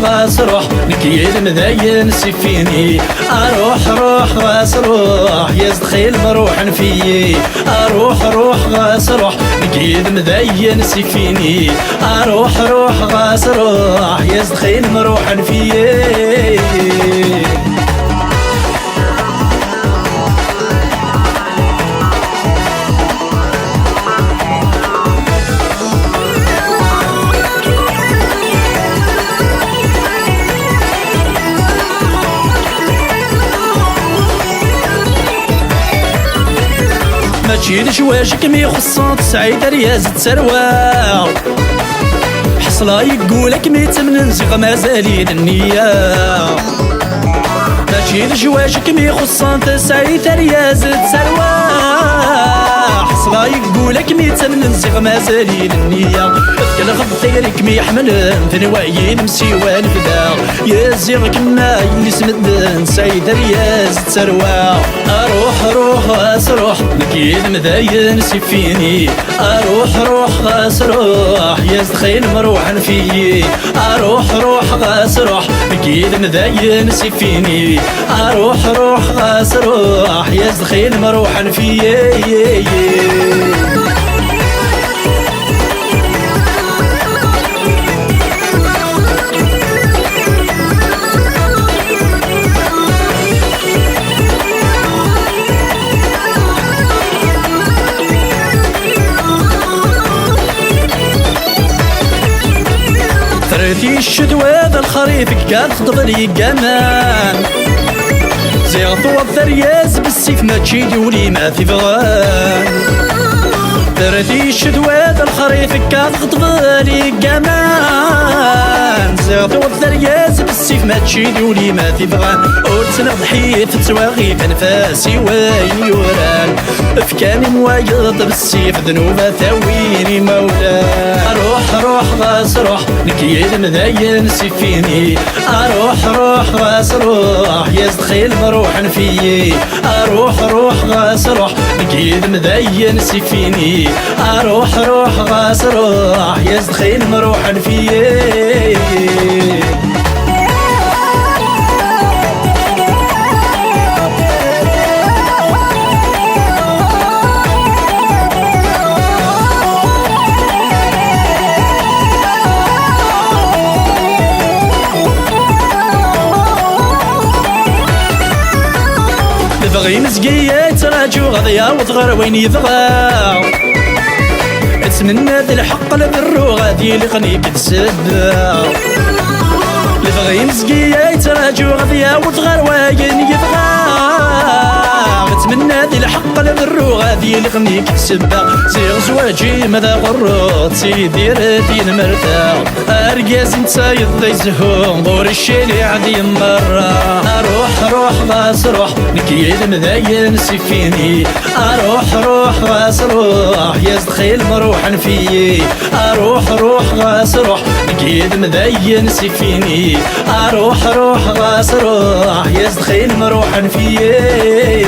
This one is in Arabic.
غاس روح نكيد مذاين سفيني روح غاس روح يزدخيل مروح فيي روح غاس روح نكيد مذاين سفيني روح غاس روح يزدخيل مروح فيي ماشي شواجك مي خصات سعيد رياز تسروا حصلا يقولك مي تمن نزغ مازالين النية ماشي شواجك مي خصات سعيد رياز تسروا حصلا يقولك مي تمن نزغ مازالين النية فكل غطيرك مي حمل ثنوايين مسيوان فدا يا زيغ كنا اللي سمدن سعيد رياز تسروا روح غاس روح نكيد مذاين سفيني روح غاس روح يزدخيل مروحا فيي روح غاس روح نكيد مذاين سفيني روح غاس روح يزدخيل مروحا فيي فرتي الشدوى ذا الخريف قاد خضبلي قمان زيغ ثوض ثرياز بالسيف ما تشيدي ولي ما تبغان فرتي الشدوى ذا الخريف قاد خضبلي قمان زيغ ثوض ثرياز بالسيف ما تشيدي ولي ما تبغان قلت نضحيت تواغي بنفاسي وين يوران فكاني موايض بالسيف ذنوبة ثويني مولان روح غاس روح نكيد مذاين سفيني روح غاس روح يزدخيل مروحا فيي روح غاس روح نكيد مذاين سفيني روح غاس روح يزدخيل مروحا فيي بغي مزقية تراجو غضيا وتغر وين يبغى اتمنى ذي الحق لبرو غادي لقني كتسد بغي مزقية تراجو غضيا وتغر وين يبغى اتمنى ذي الحق لبرو غادي لقني كتسبا زيغ زواجي ماذا غروت سيدي راتين مرتا ارقاز نتا يضي زهوم غور الشيلي عدي مرة روح غاس روح نكيد مذاين سفيني روح غاس روح يزدخيل مروحا فيي روح غاس روح نكيد مذاين سفيني روح غاس روح يزدخيل مروحا فيي